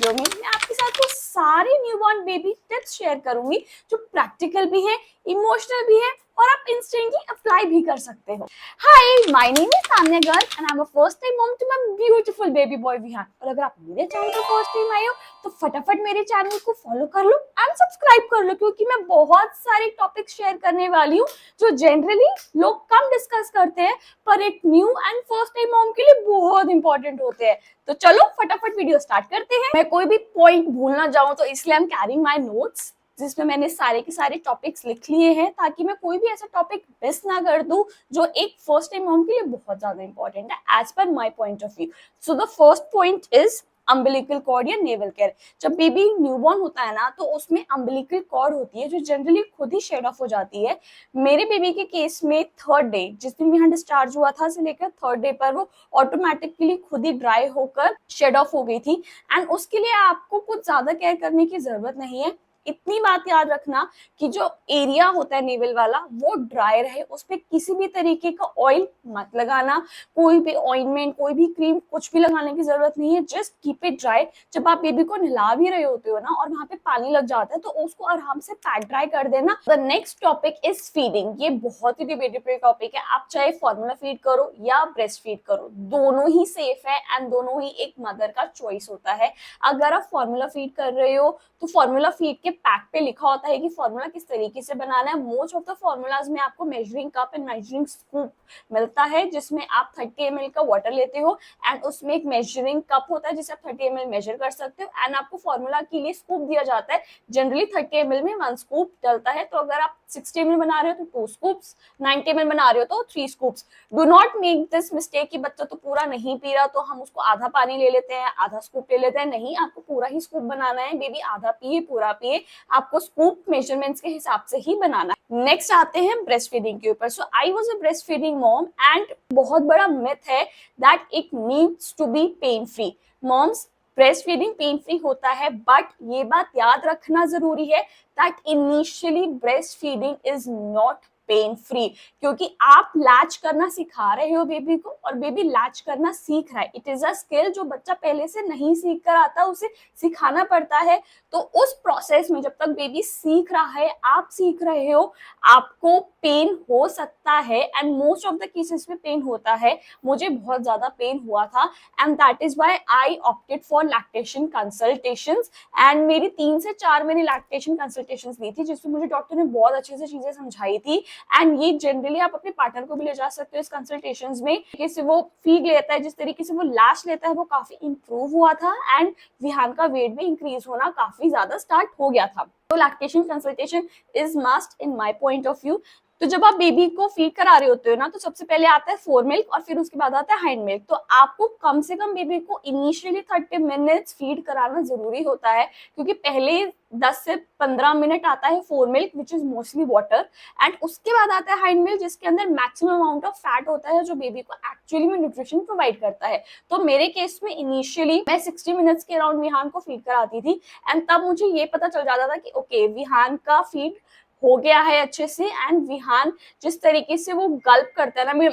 Video में मैं आपके साथ वो सारे न्यूबॉर्न बेबी टिप्स शेयर करूंगी जो प्रैक्टिकल भी है, इमोशनल भी है और आप इंस्टेंटली अप्लाई भी कर सकते हो। Hi, my name is Tanya Garg and I am a first time mom to my beautiful baby boy Vihaan. और अगर आप मेरे चैनल पर फर्स्ट टाइम आए हो तो फटाफट मेरे चैनल को फॉलो कर लो एंड सब्सक्राइब कर लो, क्योंकि मैं बहुत सारे टॉपिक शेयर करने वाली हूँ जो जनरली लोग कम डिस्कस करते हैं पर एक new and first time mom के लिए बहुत इंपॉर्टेंट होते हैं। तो चलो फटाफट वीडियो स्टार्ट करते हैं। मैं कोई भी पॉइंट भूल ना जाऊं तो इसलिए I am carrying my notes, जिसमें मैंने सारे के सारे टॉपिक्स लिख लिए हैं ताकि मैं कोई भी ऐसा टॉपिक मिस ना कर दूं जो एक फर्स्ट टाइम मॉम के लिए बहुत ज्यादा इंपॉर्टेंट है as per my point of view. So the first point is umbilical cord या नेवल केयर। जब बेबी न्यूबॉर्न होता है ना तो उसमें अम्बिलिकल कॉर्ड होती है जो जनरली खुद ही शेड ऑफ हो जाती है। मेरे बेबी के केस में थर्ड डे, जिस दिन यहाँ डिस्चार्ज हुआ था से लेकर थर्ड डे पर वो ऑटोमेटिकली खुद ही ड्राई होकर शेड ऑफ हो गई थी। एंड उसके लिए आपको कुछ ज्यादा केयर करने की जरूरत नहीं है। इतनी बात याद रखना कि जो एरिया होता है नेवल वाला वो ड्राई रहे, उस पर किसी भी तरीके का ऑयल मत लगाना, कोई भी ऑइंटमेंट कोई भी क्रीम कुछ भी लगाने की जरूरत नहीं है। Just keep it dry. जब आप बेबी को नहला भी रहे होते हो ना और वहां पे पानी लग जाता है तो उसको आराम से पैक ड्राई कर देना। The next topic is feeding. ये बहुत ही डिबेटेबल टॉपिक है। आप चाहे फॉर्मूला फीड करो या ब्रेस्ट फीड करो, दोनों ही सेफ है एंड दोनों ही एक मदर का चॉइस होता है। अगर आप फॉर्मूला फीड कर रहे हो तो फॉर्मूला फीड के पैक पे लिखा होता है कि फॉर्मूला किस तरीके से बनाना है। मोस्ट ऑफ द फॉर्मूलाज में आपको measuring cup and measuring scoop मिलता है, जिसमें आप 30 ml का वाटर लेते हो एंड उसमें एक मेजरिंग कप होता है जिसे आप 30 ml मेजर कर सकते हो। एंड आपको फॉर्मूला के लिए स्कूप दिया जाता है। जनरली 30 ml में 1 स्कूप डलता है, तो अगर आप 60 ml बना रहे हो तो 2 स्कूप्स, 90 ml बना रहे हो तो 3 scoops. Do not make this mistake कि बच्चा तो पूरा नहीं पी रहा तो हम उसको आधा पानी ले लेते हैं, आधा स्कूप ले लेते हैं। नहीं, आपको पूरा ही स्कूप बनाना है। बेबी आधा पिए पूरा पिए, आपको स्कूप मेजरमेंट्स के हिसाब से ही बनाना है। नेक्स्ट आते हैं ब्रेस्ट फीडिंग के ऊपर। So I was a breast feeding mom and बहुत बड़ा मिथ है that it needs to be pain free. Moms, breast feeding pain free होता है, बट ये बात याद रखना जरूरी है that initially breast feeding is not pain free, क्योंकि आप लैच करना सिखा रहे हो बेबी को और बेबी लैच करना सीख रहा है। इट इज अ स्किल जो बच्चा पहले से नहीं सीख कर आता, उसे सिखाना पड़ता है। तो उस प्रोसेस में जब तक बेबी सीख रहा है, आप सीख रहे हो, आपको पेन हो सकता है and most of the cases में पेन होता है। मुझे बहुत ज्यादा पेन हुआ था and that is why I opted for lactation consultations. And मेरी 3 से 4 मैंने लैक्टेशन कंसल्टेशंस ली थी, जिसमें मुझे डॉक्टर ने बहुत अच्छे से चीजें समझाई थी। एंड ये जनरली आप अपने पार्टनर को भी ले जा सकते हो इस कंसल्टेशंस में। जैसे वो फीड लेता है, जिस तरीके से वो लैश लेता है, वो काफी इंप्रूव हुआ था एंड विहान का वेट भी इंक्रीज होना काफी ज्यादा स्टार्ट हो गया था। तो lactation consultation is must in my point of view. तो जब आप बेबी को फीड करा रहे होते हो ना तो सबसे पहले आता है फोर मिल्क और फिर उसके बाद आता है हाइंड मिल्क। तो आपको कम से कम बेबी को इनिशियली 30 मिनट्स फीड कराना जरूरी होता है, क्योंकि पहले 10 से 15 मिनट आता है four milk which is mostly water and उसके बाद आता है हाइंड मिल्क, जिसके अंदर मैक्सिमम अमाउंट ऑफ फैट होता है जो बेबी को एक्चुअली में न्यूट्रिशन प्रोवाइड करता है। तो मेरे केस में इनिशियली मैं 60 मिनट्स के अराउंड विहान को फीड कराती थी एंड तब मुझे ये पता चल जाता था कि ओके विहान का फीड हो गया है अच्छे से। एंड विहान जिस तरीके से वो गल्प करता है ना,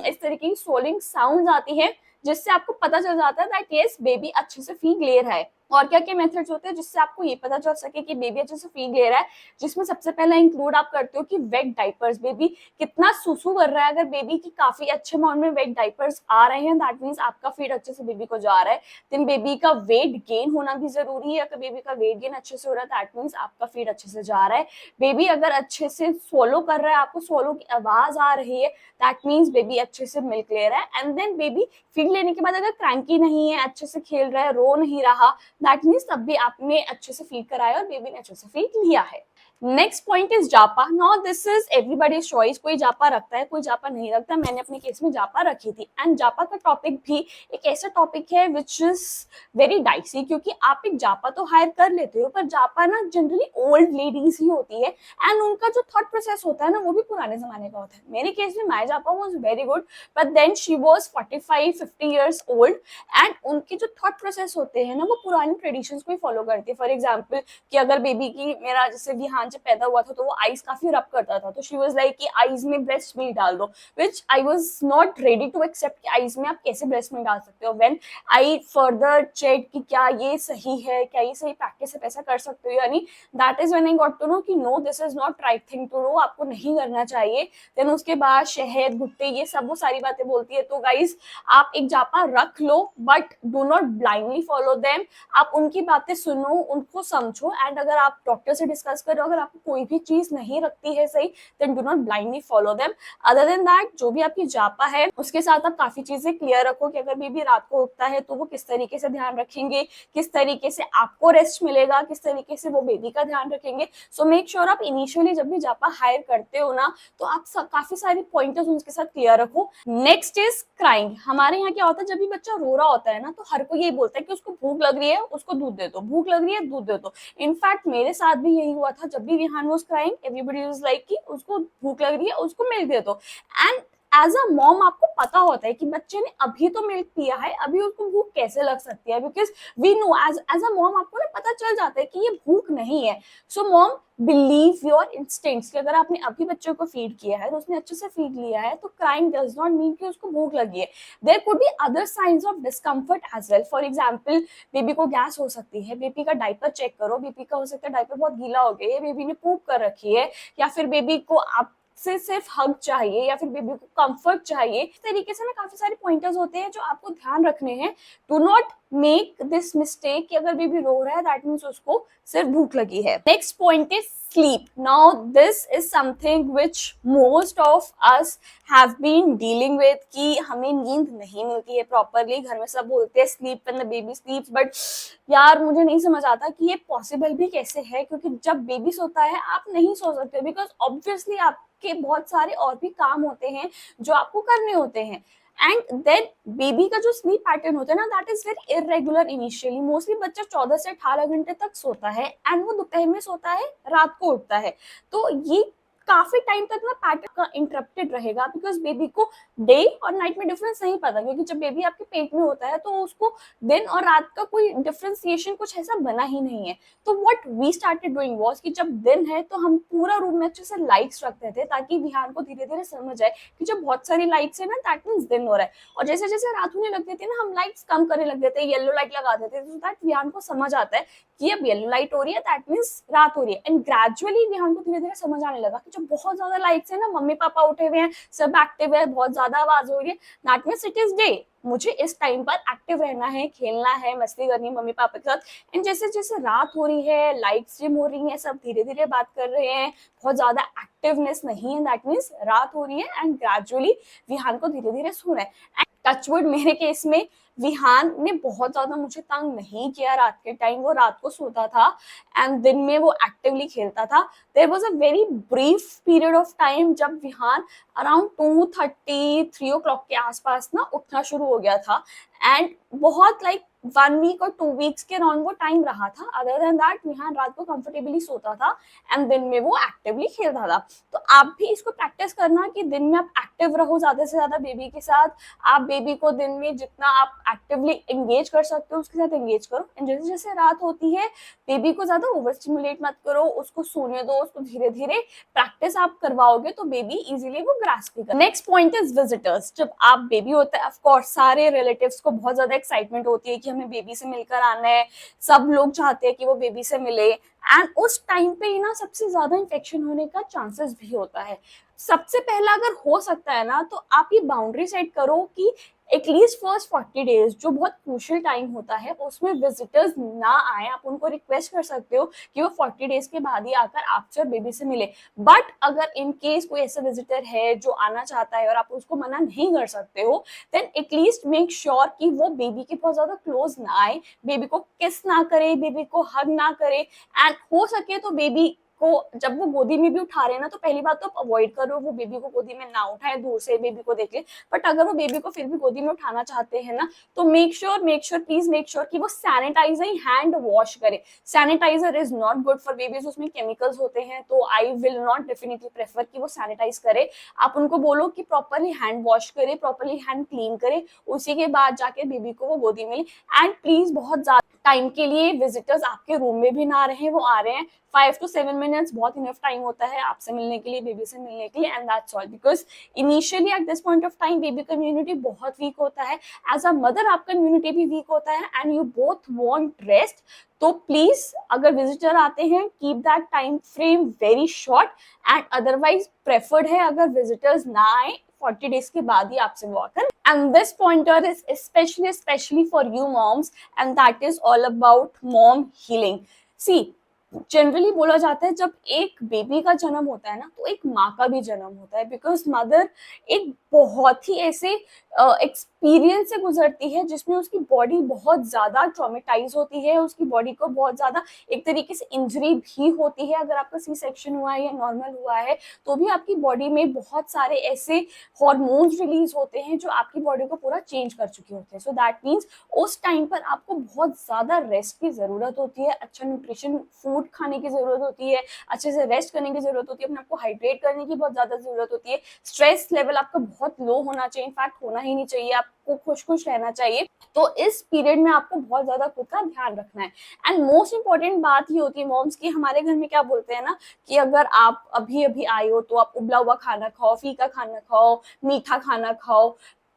इस तरीके की सोलिंग साउंड आती है, जिससे आपको पता चल जाता है दैट यस बेबी अच्छे से फीड ले रहा है। और क्या क्या मेथड्स होते हैं जिससे आपको ये पता चल सके कि बेबी अच्छे से फीड ले रहा है, जिसमें सबसे पहला इंक्लूड आप करते हो कि वेट डाइपर्स। बेबी कितना सुसु कर रहा है, अगर बेबी की काफी अच्छे अमाउंट में वेट डाइपर्स आ रहे हैं दैट मीन्स आपका फीड अच्छे से बेबी को जा रहा है। देन बेबी का वेट गेन होना भी जरूरी है। अगर बेबी का वेट गेन अच्छे से हो रहा है दैट मीन्स आपका फीड अच्छे से जा रहा है। बेबी अगर अच्छे से सोलो कर रहा है, आपको सोलो की आवाज आ रही है, दैट मीन्स बेबी अच्छे से मिल्क ले रहा है। एंड देन बेबी फीड लेने के बाद अगर क्रैंकी नहीं है, अच्छे से खेल रहा है, रो नहीं रहा, दैट मीन्स तब भी आपने अच्छे से फीड कराया और बेबी ने अच्छे से फीड लिया है। Next point is japa. Now this is everybody's choice. कोई जापा रखता है, कोई जापा नहीं रखता। मैंने अपने केस में जापा रखी थी एंड जापा का टॉपिक भी एक ऐसा टॉपिक है विच इज वेरी डाइसी, क्योंकि आप एक जापा तो हायर कर लेते हो पर जापा ना जनरली ओल्ड लेडीज ही होती है एंड उनका जो थॉट प्रोसेस होता है ना वो भी पुराने जमाने का होता है। मेरे केस में my japa was very good but then she was 45-50 years old and उनके जो थॉट प्रोसेस होते हैं ना वो पुराने ट्रेडिशंस को ही फॉलो करती है। फॉर एग्जाम्पल कि अगर बेबी की, मेरा जैसे विहान विहान जब पैदा हुआ था तो वो आइज काफी रब करता था, तो शी वाज लाइक कि आइज में ब्रेस्ट मिल्क डाल दो, which I was not ready to accept कि आइज में आप कैसे ब्रेस्ट मिल्क डाल सकते हो। व्हेन आई फर्दर चेक कि क्या ये सही है, क्या ये सही प्रैक्टिस है, ऐसा कर सकते हो या नहीं, that is when I got to know कि no this is not right thing to do, आपको नहीं करना चाहिए। देन उसके बाद शहद, भुट्टे, ये सब वो सारी बातें बोलती है। तो गाइज आप एक जापा रख लो, but do not blindly follow them. आप उनकी बातें सुनो, उनको समझो, एंड अगर आप डॉक्टर से डिस्कस करो, अगर आपको कोई भी चीज नहीं रखती है सही, then do not blindly follow them. Other than that, जो भी आपकी जापा है उसके साथ आप काफी चीजें क्लियर रखो कि अगर बेबी रात को उठता है तो वो किस तरीके से ध्यान रखेंगे, किस तरीके से आपको रेस्ट मिलेगा, किस तरीके से वो बेबी का ध्यान रखेंगे। सो मेक श्योर आप इनिशियली जब भी जापा हायर करते हो ना, तो आप काफी सारी पॉइंटर्स उनके साथ क्लियर रखो। Next is crying. हमारे यहाँ क्या होता है, जब भी बच्चा रो रहा होता है ना, तो हर कोई यही बोलता है कि उसको भूख लग रही है, उसको दूध दे दो, भूख लग रही है, दूध दे दो। इनफैक्ट मेरे साथ भी यही हुआ था, जब भी Vihaan was crying, everybody was like कि उसको भूख लग रही है, उसको मिल्क दे दो। एंड एज अ मॉम आपको पता होता है कि बच्चे ने अभी तो मिल्क पिया है, अभी उसको भूख कैसे लग सकती है, because we know as a mom आपको ना पता चल जाता है कि ये भूख नहीं है। So mom believe your instincts कि अगर आपने अभी बच्चे को फीड किया है तो उसने अच्छे से फीड लिया है, तो क्राइंग डज नॉट मीन कि उसको भूख लगी है। There could be other signs of discomfort as well. For example, baby को गैस हो सकती है, बेबी का डायपर चेक करो, बेबी का हो सकता है डायपर बहुत गीला हो गया है, बेबी ने पूप कर रखी है, या फिर बेबी को आप से सिर्फ हग चाहिए, या फिर बेबी को कंफर्ट चाहिए। इस तरीके से ना काफी सारे पॉइंटर्स होते हैं जो आपको ध्यान रखने हैं। Do not make this mistake कि अगर बेबी रो रहा है दैट मीन्स उसको सिर्फ भूख लगी है। Next point is sleep. Now this is something which most of us have been dealing with कि हमें नींद नहीं मिलती है प्रॉपरली। घर में सब बोलते हैं sleep when the baby sleeps, but यार मुझे नहीं समझ आता कि ये पॉसिबल भी कैसे है, क्योंकि जब बेबी सोता है आप नहीं सो सकते, बिकॉज ऑब्वियसली आपके बहुत सारे और भी काम होते हैं जो आपको करने होते हैं। एंड देन बेबी का जो स्लीप पैटर्न होता है ना, that is very irregular initially. Mostly बच्चा 14 से 18 घंटे तक सोता है, एंड वो दोपहर में सोता है, रात को उठता है। तो ये काफी टाइम तक ना पैटर्न का इंटरप्टेड रहेगा, बिकॉज बेबी को डे और नाइट में डिफरेंस नहीं पता, क्योंकि जब बेबी आपके पेट में होता है तो उसको दिन और रात का कोई डिफरेंशिएशन कुछ ऐसा बना ही नहीं है। तो what we started doing was कि जब दिन है तो हम पूरा रूम में अच्छे से लाइट्स रखते थे, ताकि विहान को धीरे धीरे समझ आए कि जब बहुत सारी लाइट्स है ना, दैट मीन्स दिन हो रहा है। और जैसे जैसे रात होने लग देती है ना, हम लाइट्स कम करने लग देते हैं, येलो लाइट लगा देते हैं, सो दैट विहान को समझ आता है कि अब येलो लाइट हो रही है, दैट मीन्स रात हो रही है। एंड ग्रेजुअली विहान को धीरे धीरे समझ आने लगा कि जब बहुत ज्यादा लाइट्स है ना, मम्मी पापा उठे हुए हैं, सब एक्टिव है, बहुत ज्यादा आवाज हो रही है, that means it is day. मुझे इस टाइम पर एक्टिव रहना है, खेलना है, मस्ती करनी है मम्मी पापा के साथ। एंड जैसे जैसे रात हो रही है, लाइट्स डिम हो रही है, सब धीरे धीरे बात कर रहे हैं, बहुत ज्यादा एक्टिवनेस नहीं है, दैट मीन्स रात हो रही है। एंड ग्रेजुअली विहान को धीरे धीरे सोना है। एंड टचवुड मेरे केस में विहान ने बहुत ज्यादा मुझे तंग नहीं किया रात के टाइम। वो रात को सोता था एंड दिन में वो एक्टिवली खेलता था। There was a very brief period of time जब विहान अराउंड 2:30 3 o'clock के आसपास ना उठना शुरू हो गया था, एंड बहुत लाइक 1 वीक और 2 वीक्स के अराउंड वो टाइम रहा था। अदर देन दैट विहान रात को कंफर्टेबली सोता था एंड दिन में वो एक्टिवली खेलता था। तो आप भी इसको प्रैक्टिस करना कि दिन में आप एक्टिव रहो ज्यादा से ज्यादा बेबी के साथ। आप बेबी को दिन में जितना आप एक्टिवली एंगेज कर सकते हो उसके साथ एंगेज करो। एंड जैसे जैसे रात होती है बेबी को ज्यादा ओवर स्टिमुलेट मत करो, उसको सोने दो, उसको धीरे धीरे प्रैक्टिस आप करवाओगे तो बेबी इजीली वो ग्रास्प करेगा। Next point is visitors. जब आप बेबी होता है, ऑफ कोर्स सारे रिलेटिव्स को बहुत ज्यादा एक्साइटमेंट होती है कि हमें बेबी से मिलकर आना है, सब लोग चाहते हैं कि वो बेबी से मिले। एंड उस टाइम पे ही ना सबसे ज्यादा इन्फेक्शन होने का चांसेस भी होता है। सबसे पहला अगर हो सकता है ना, तो आप ये बाउंड्री सेट करो कि एटलीस्ट फर्स्ट 40 डेज जो बहुत क्रूशियल टाइम होता है उसमें विजिटर्स ना आए। आप उनको रिक्वेस्ट कर सकते हो कि वो 40 डेज के बाद ही आकर आपसे और बेबी से मिले। बट अगर इन केस कोई ऐसा विजिटर है जो आना चाहता है और आप उसको मना नहीं कर सकते हो, देन एटलीस्ट मेक श्योर कि वो बेबी के बहुत ज्यादा क्लोज ना आए, बेबी को किस ना करे, बेबी को हग ना करे। एंड हो सके तो बेबी को जब वो गोदी में भी उठा रहे हैं ना, तो पहली बात तो आप अवॉइड करो वो बेबी को गोदी में ना उठाए, दूर से बेबी को देख ले। बट अगर वो बेबी को फिर भी गोदी में उठाना चाहते हैं ना, तो make sure please make sure कि वो सैनिटाइजर ही हैंड वॉश करे। Sanitiser is not good for babies, उसमें केमिकल्स होते हैं, तो I will not definitely prefer कि वो सैनिटाइज करे। आप उनको बोलो कि प्रॉपरली हैंड वॉश करे, प्रॉपरली हैंड क्लीन करे, उसी के बाद जाके बेबी को वो गोदी में ले। एंड प्लीज बहुत ज्यादा टाइम के लिए विजिटर्स आपके रूम में भी ना रहे, वो आ रहे हैं 5 to 7 मिनट्स, बहुत इनफ टाइम होता है आपसे मिलने के लिए, बेबी से मिलने के लिए, and that's all. Because initially at this point of time baby का इम्यूनिटी बहुत वीक होता है, एज अ मदर आपका इम्यूनिटी भी वीक होता है, and you both want rest. तो प्लीज अगर विजिटर आते हैं, keep that time frame very short, and otherwise preferred है अगर विजिटर्स ना आए 40 डेज के बाद ही आपसे वॉक करें। And this pointer is specially for you moms, and that is all about mom healing. See, generally बोला जाता है जब एक बेबी का जन्म होता है ना, तो एक माँ का भी जन्म होता है, बिकॉज मदर एक बहुत ही ऐसे एक्सपीरियंस से गुजरती है जिसमें उसकी बॉडी बहुत ज्यादा ट्रॉमेटाइज होती है, उसकी बॉडी को बहुत ज्यादा एक तरीके से इंजरी भी होती है। अगर आपका सी सेक्शन हुआ है या नॉर्मल हुआ है तो भी आपकी बॉडी में बहुत सारे ऐसे हॉर्मोन्स रिलीज होते हैं जो आपकी बॉडी को पूरा चेंज कर चुके होते हैं। सो दैट मीन्स उस टाइम पर आपको बहुत ज्यादा रेस्ट की जरूरत होती है, अच्छा न्यूट्रिशन फूड खाने की जरूरत होती है, अच्छे से रेस्ट करने की जरूरत होती है, अपने आपको हाइड्रेट करने की बहुत ज्यादा जरूरत होती है, स्ट्रेस लेवल आपका बहुत लो होना चाहिए, इनफैक्ट होना ही नहीं चाहिए, आपको खुश रहना चाहिए। तो इस पीरियड में आपको बहुत ज्यादा खुद का ध्यान रखना है। एंड मोस्ट इंपॉर्टेंट बात ये होती है मॉम्स की, हमारे घर में क्या बोलते हैं ना कि अगर आप अभी अभी आए हो तो आप उबला हुआ खाना खाओ, फीका खाना खाओ, मीठा खाना खाओ,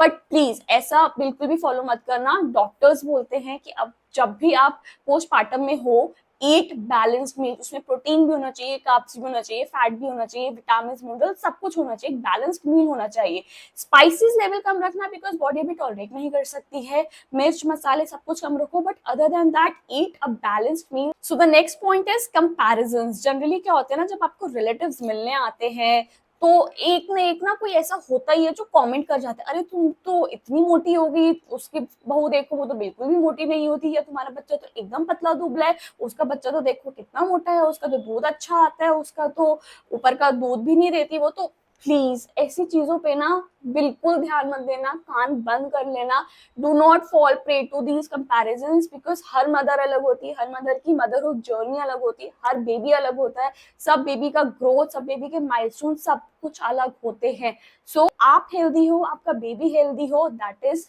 बट प्लीज ऐसा बिल्कुल भी फॉलो मत करना। डॉक्टर्स बोलते हैं कि अब जब भी आप पोस्टपार्टम में हो, ईट बैलेंस्ड मील, उसमें प्रोटीन भी होना चाहिए, कार्ब्स भी होना चाहिए, फैट भी होना चाहिए, विटामिन मिनरल सब कुछ होना चाहिए, बैलेंस्ड मील होना चाहिए। स्पाइसेस लेवल कम रखना बिकॉज बॉडी अभी टॉलरेट नहीं कर सकती है, मिर्च मसाले सब कुछ कम रखो, but other than that eat a balanced meal. So the next point is comparisons. Generally क्या होता है ना, जब आपको रिलेटिव्स मिलने आते हैं तो एक ना कोई ऐसा होता ही है जो कमेंट कर जाता है, अरे तुम तो इतनी मोटी हो गई, उसकी बहू देखो वो तो बिल्कुल भी मोटी नहीं होती, या तुम्हारा बच्चा तो एकदम पतला दुबला है, उसका बच्चा तो देखो कितना मोटा है, उसका तो दूध अच्छा आता है, उसका तो ऊपर का दूध भी नहीं देती वो तो। प्लीज ऐसी चीजों पे ना बिल्कुल ध्यान मत देना, कान बंद कर लेना। Do not fall prey to these comparisons, because हर मदर अलग होती है, हर मदर की मदरहुड जर्नी अलग होती है, हर बेबी अलग होता है, सब बेबी का ग्रोथ, सब बेबी के माइलस्टोन सब कुछ अलग होते हैं। सो आप हेल्दी हो, आपका बेबी हेल्दी हो, that is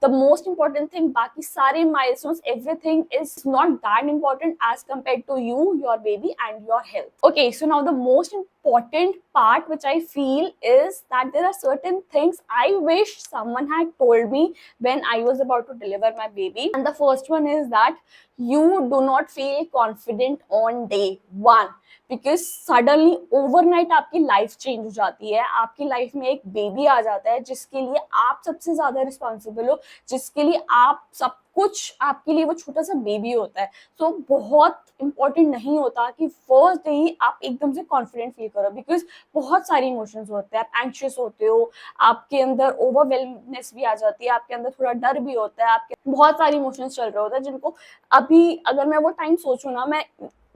the most important thing. बाकी सारे milestones, everything is not that important as compared to you, your baby and your health. Okay, so now the most important part which I feel is that there are certain things I wish someone had told me when I was about to deliver my baby. And the first one is that you do not feel confident on day one, because suddenly overnight आपकी life change हो जाती है, आपकी life में एक baby आ जाता है जिसके लिए आप सबसे ज्यादा रिस्पॉन्सिबल हो, जिसके लिए आप सब कुछ, आपके लिए वो छोटा सा बेबी होता है। तो बहुत इंपॉर्टेंट नहीं होता कि फर्स्ट डे ही आप एकदम से कॉन्फिडेंट फील करो, बिकॉज बहुत सारी इमोशंस होते हैं, आप एंशियस होते हो, आपके अंदर ओवरवेलमनेस भी आ जाती है, आपके अंदर थोड़ा डर भी होता है, आपके बहुत सारे इमोशंस चल रहे होते हैं जिनको अभी अगर मैं वो टाइम सोचूं ना, मैं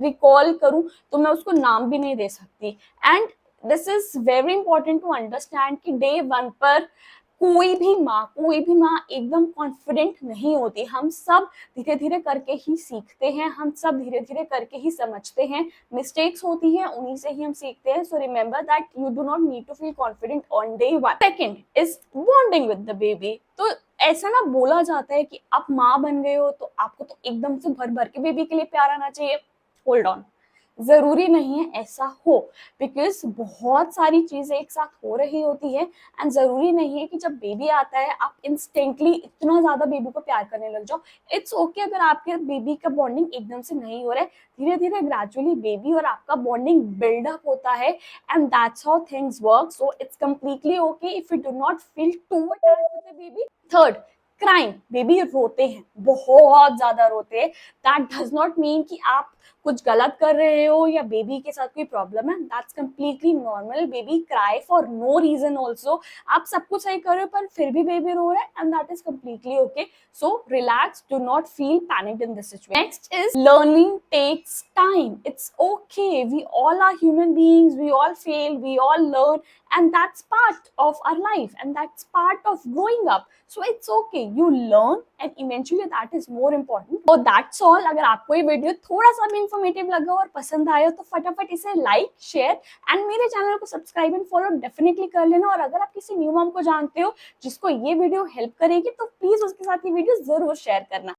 रिकॉल करूं तो मैं उसको नाम भी नहीं दे सकती। And this is very important to understand कि डे वन पर कोई भी माँ एकदम कॉन्फिडेंट नहीं होती। हम सब धीरे धीरे करके ही सीखते हैं, हम सब धीरे धीरे करके ही समझते हैं, मिस्टेक्स होती हैं उन्हीं से ही हम सीखते हैं। So remember that you do not need to feel confident on day one. Second is bonding with the baby. तो ऐसा ना बोला जाता है कि आप माँ बन गए हो तो आपको तो एकदम से भर भर के बेबी के लिए प्यार आना चाहिए। होल्ड ऑन, जरूरी नहीं है ऐसा हो, बिकॉज बहुत सारी चीजें एक साथ हो रही होती है, एंड जरूरी नहीं है कि जब बेबी आता है आप इंस्टेंटली इतना ज्यादा बेबी को प्यार करने लग जाओ। इट्स ओके अगर आपके बेबी का बॉन्डिंग एकदम से नहीं हो रहा है, धीरे धीरे ग्रेजुअली बेबी और आपका बॉन्डिंग बिल्डअप होता है, and that's how things work. So it's completely okay if you do not feel too attached with the baby. Third, crime. Baby रोते हैं, बहुत ज्यादा रोते हैं, दैट डज नॉट मीन कि आप कुछ गलत कर रहे हो या बेबी के साथ कोई प्रॉब्लम है, that's completely normal. Baby cry for no reason also, आप सब कुछ सही कर रहे हो पर फिर भी बेबी रो रहा है, and that is completely okay. So relax, do not feel panicked in this situation. Next is learning takes time. It's okay, we all are human beings, we all fail, we all learn, and that's part of our life and that's part of growing up. So it's okay, you learn and eventually that is more important. So that's all. अगर आपको ये video थोड़ा सा भी informative लगा और पसंद आया तो फटाफट इसे लाइक, शेयर एंड मेरे चैनल को सब्सक्राइब एंड फॉलो डेफिनेटली कर लेना। और अगर आप किसी न्यू मॉम को जानते हो जिसको ये वीडियो हेल्प करेगी तो प्लीज उसके साथ ये वीडियो जरूर शेयर करना।